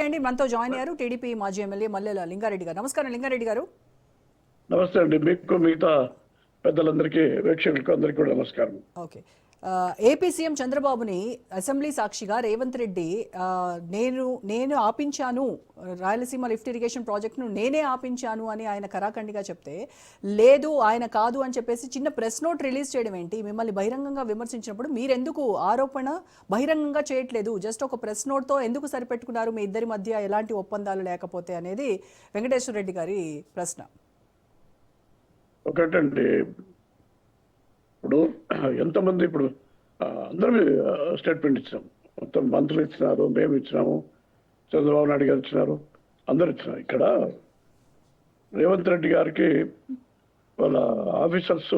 అండి మనతో జాయిన్ అయ్యారు టీడీపీ మాజీ ఎమ్మెల్యే మల్లెల లింగారెడ్డి గారు. నమస్కారం లింగారెడ్డి గారు. నమస్తే అండి. మీకు మిగతా పెద్దలందరికీ వీక్షకులకు అందరికీ కూడా నమస్కారం. ఓకే, ఏపీ సీఎం చంద్రబాబుని అసెంబ్లీ సాక్షిగా రేవంత్ రెడ్డి నేను ఆపించాను, రాయలసీమ లిఫ్ట్ ఇరిగేషన్ ప్రాజెక్టును నేనే ఆపించాను అని ఆయన కరాఖండిగా చెప్తే, లేదు ఆయన కాదు అని చెప్పేసి చిన్న ప్రెస్ నోట్ రిలీజ్ చేయడం ఏంటి? మిమ్మల్ని బహిరంగంగా విమర్శించినప్పుడు మీరెందుకు ఆరోపణ బహిరంగంగా చేయట్లేదు, జస్ట్ ఒక ప్రెస్ నోట్తో ఎందుకు సరిపెట్టుకున్నారు మీ ఇద్దరి మధ్య ఎలాంటి ఒప్పందాలు లేకపోతే అనేది వెంకటేశ్వర రెడ్డి గారి ప్రశ్న. ఒకటండి, ఇప్పుడు ఎంతమంది ఇప్పుడు అందరూ స్టేట్మెంట్ ఇచ్చినాం, మొత్తం మంత్రులు ఇచ్చినారు, మేము ఇచ్చినాము, చంద్రబాబు నాయుడు గారు ఇచ్చినారు, అందరు ఇచ్చినారు. ఇక్కడ రేవంత్ రెడ్డి గారికి వాళ్ళ ఆఫీసర్స్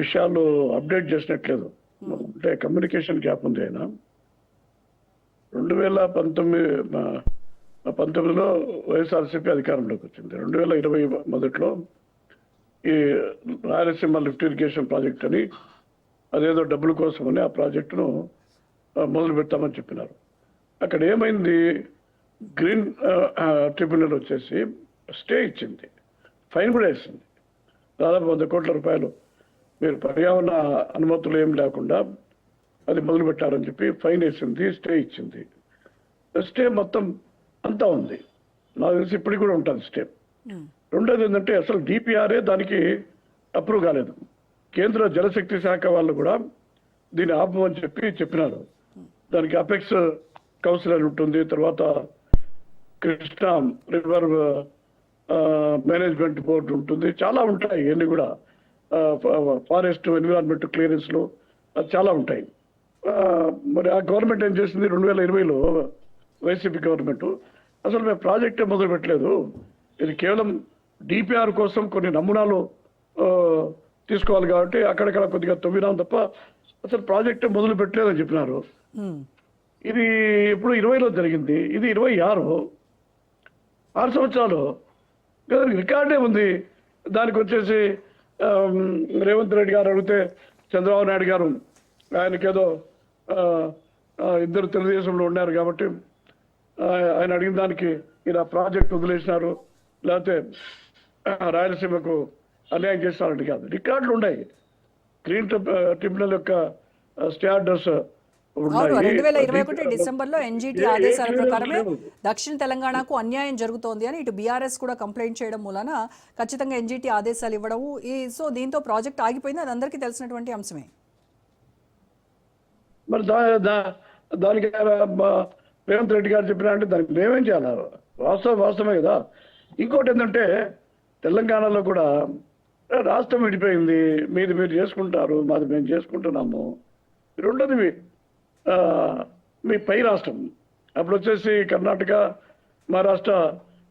విషయాలు అప్డేట్ చేసినట్లేదు, అంటే కమ్యూనికేషన్ గ్యాప్ ఉంది. ఆయన 2019లో వైఎస్ఆర్సీపీ అధికారంలోకి వచ్చింది. 2020 మొదట్లో ఈ రాయలసీమ లిఫ్ట్ ఇరిగేషన్ ప్రాజెక్ట్ అని అదేదో డబ్బుల కోసమని ఆ ప్రాజెక్టును మొదలు పెడతామని చెప్పినారు. అక్కడ ఏమైంది, గ్రీన్ ట్రిబ్యునల్ వచ్చేసి స్టే ఇచ్చింది, ఫైన్ కూడా వేసింది. దాదాపు 100 కోట్ల రూపాయలు మీరు పర్యావరణ అనుమతులు ఏం లేకుండా అది మొదలు పెట్టారని చెప్పి ఫైన్ వేసింది, స్టే ఇచ్చింది. స్టే మొత్తం అంతా ఉంది, నాకు తెలిసి ఇప్పటికి కూడా ఉంటుంది స్టే. రెండోది ఏంటంటే అసలు డిపిఆర్ఏ దానికి అప్రూవ్ కాలేదు. కేంద్ర జలశక్తి శాఖ వాళ్ళు కూడా దీన్ని ఆపమని చెప్పినారు. దానికి అపెక్స్ కౌన్సిల్ అని ఉంటుంది, తర్వాత కృష్ణా రివర్ మేనేజ్మెంట్ బోర్డు ఉంటుంది, చాలా ఉంటాయి. ఇవన్నీ కూడా ఫారెస్ట్ ఎన్విరాన్మెంట్ క్లియరెన్స్లు చాలా ఉంటాయి. మరి ఆ గవర్నమెంట్ ఏం చేసింది, 2020లో వైసీపీ గవర్నమెంట్ అసలు మేము ప్రాజెక్టే మొదలు పెట్టలేదు, ఇది కేవలం డిపిఆర్ కోసం కొన్ని నమూనాలు తీసుకోవాలి కాబట్టి అక్కడక్కడ కొద్దిగా తవ్వినాం తప్ప అసలు ప్రాజెక్ట్ మొదలు పెట్టలేదని చెప్పినారు. ఇది ఇప్పుడు 20లో జరిగింది, ఇది 26 సంవత్సరాలు కదా, రికార్డే ఉంది. దానికి వచ్చేసి రేవంత్ రెడ్డి గారు అడిగితే చంద్రబాబు నాయుడు గారు ఆయనకేదో ఇద్దరు తెలుగుదేశంలో ఉన్నారు కాబట్టి ఆయన అడిగిన దానికి ఇలా ప్రాజెక్ట్ వదిలేసినారు, లేకపోతే రాయలసీమకు అన్యాయం చేస్తారంటే కాదు, రికార్డులు ఉన్నాయి. గ్రీన్ ట్రిబ్యునల్ యొక్క స్టే ఆర్డర్స్ 2021 డిసెంబర్లో ఎన్జీటీ ఆదేశాల ప్రకారమే దక్షిణ తెలంగాణకు అన్యాయం జరుగుతోంది అని ఇటు బీఆర్ఎస్ కూడా కంప్లైంట్ చేయడం మూలన ఖచ్చితంగా ఎన్జీటీ ఆదేశాలు ఇవ్వడము, సో దీంతో ప్రాజెక్ట్ ఆగిపోయింది, అది అందరికీ తెలిసినటువంటి అంశమే. మరి దానికి రేవంత్ రెడ్డి గారు చెప్పినా అంటే దానికి మేమేం చేయాలి, వాస్తవమే కదా. ఇంకోటి ఏంటంటే తెలంగాణలో కూడా రాష్ట్రం విడిపోయింది, మీది మీరు చేసుకుంటారు, మాది మేము చేసుకుంటున్నాము. రెండోది మీ పై రాష్ట్రం, అప్పుడు వచ్చేసి కర్ణాటక, మహారాష్ట్ర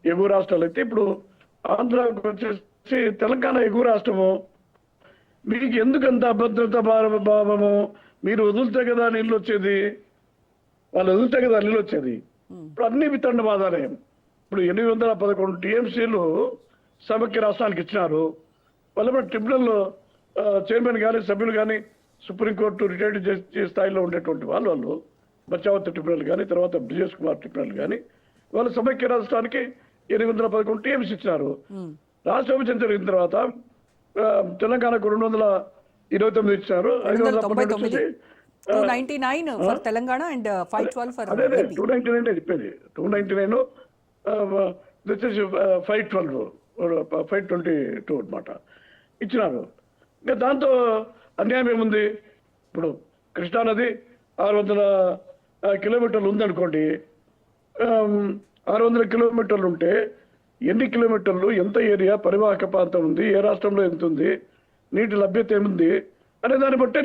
ఎగువ రాష్ట్రాలు అయితే, ఇప్పుడు ఆంధ్రాకి వచ్చేసి తెలంగాణ ఎగువ రాష్ట్రము. మీకు ఎందుకంత అభద్రత భావము, మీరు వదిలితే కదా నీళ్ళు వచ్చేది, వాళ్ళు వదిలితే కదా నీళ్ళు వచ్చేది. ఇప్పుడు అన్ని వితండవాదాలే. ఇప్పుడు 811 టీఎంసీలు సమైక్య రాష్ట్రానికి ఇచ్చినారు. వాళ్ళ ట్రిబ్యునల్ చైర్మన్ కానీ సభ్యులు కానీ సుప్రీంకోర్టు రిటైర్డ్ జడ్జి స్థాయిలో ఉండేటువంటి వాళ్ళు బచావత్ ట్రిబ్యునల్ కానీ తర్వాత బ్రిజేష్ కుమార్ ట్రిబ్యునల్ కానీ వాళ్ళు సమైక్య రాష్ట్రానికి 811 టీఎంసీ ఇచ్చినారు. రాష్ట్ర విభజన జరిగిన తర్వాత తెలంగాణకు 229 ఇచ్చినారు. 299 ఫర్ తెలంగాణ అండ్ 512 ఫర్ అదే 299 చెప్పేది. 299 వచ్చేసి 522 అనమాట ఇచ్చినారు. ఇంకా దాంతో అన్యాయం ఏముంది, ఇప్పుడు కృష్ణానది 600 కిలోమీటర్లు ఉందనుకోండి, 600 కిలోమీటర్లు ఉంటే ఎన్ని కిలోమీటర్లు, ఎంత ఏరియా పరివాహక ప్రాంతం ఉంది, ఏ రాష్ట్రంలో ఎంత ఉంది, నీటి లభ్యత ఏముంది అనే దాన్ని బట్టి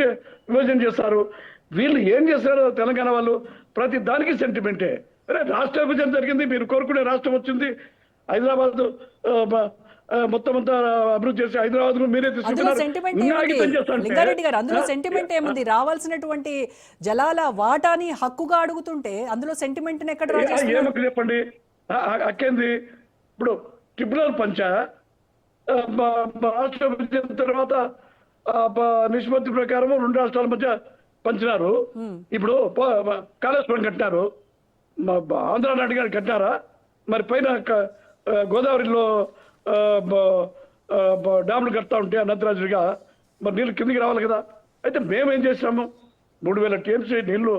విభజన చేస్తారు. వీళ్ళు ఏం చేస్తారు తెలంగాణ వాళ్ళు, ప్రతి దానికి సెంటిమెంటే. అరే రాష్ట్ర విభజన జరిగింది, మీరు కోరుకునే రాష్ట్రం వచ్చింది, హైదరాబాద్ మొత్తం అంతా అభివృద్ధి చేసి హైదరాబాద్ మీరే లింగారెడ్డి గారు, అందులో సెంటిమెంట్ ఏముంది? రావాల్సినటువంటి జలాల వాటాని హక్కుగా అడుగుతుంటే అందులో సెంటిమెంట్ ఎక్కడ చెప్పండి. అక్కేంది, ఇప్పుడు ట్రిబ్యునల్ పంచా రాష్ట్ర విభజన తర్వాత నిష్పత్తి ప్రకారం 2 రాష్ట్రాల మధ్య పంచినారు. ఇప్పుడు కాళేశ్వరం కట్టినారు, ఆంధ్ర నాయుడు గారు కట్టారా? మరి పైన గోదావరిలో డ్యాములు కడతా ఉంటే అనంతరాజుగా మరి నీళ్ళు కిందికి రావాలి కదా. అయితే మేమేం చేసాము, 3000 టీఎంసీ నీళ్లు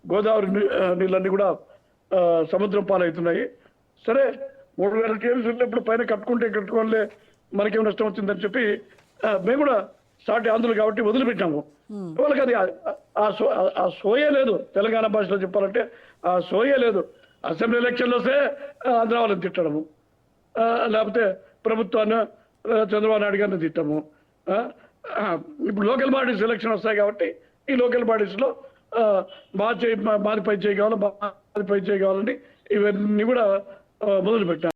గోదావరి నీళ్ళన్నీ కూడా సముద్రం పాలవుతున్నాయి. సరే 3000 టీఎంసీ ఇప్పుడు పైన కట్టుకోవాలే, మనకేం నష్టం వచ్చిందని చెప్పి మేము కూడా సాటి ఆంధ్రులు కాబట్టి వదిలిపెట్టాము. వాళ్ళకి అది ఆ సోయే లేదు. తెలంగాణ భాషలో చెప్పాలంటే ఆ సోయే లేదు. అసెంబ్లీ ఎలక్షన్లు వస్తే ఆంధ్ర వాళ్ళని తిట్టడము, లేకపోతే ప్రభుత్వాన్ని చంద్రబాబు నాయుడు గారిని తిట్టము. ఇప్పుడు లోకల్ బాడీస్ ఎలక్షన్ వస్తాయి కాబట్టి ఈ లోకల్ బాడీస్లో మాది పై చేయగలం, మాది పై చేయగలండి, ఇవన్నీ కూడా మొదలుపెట్టాము.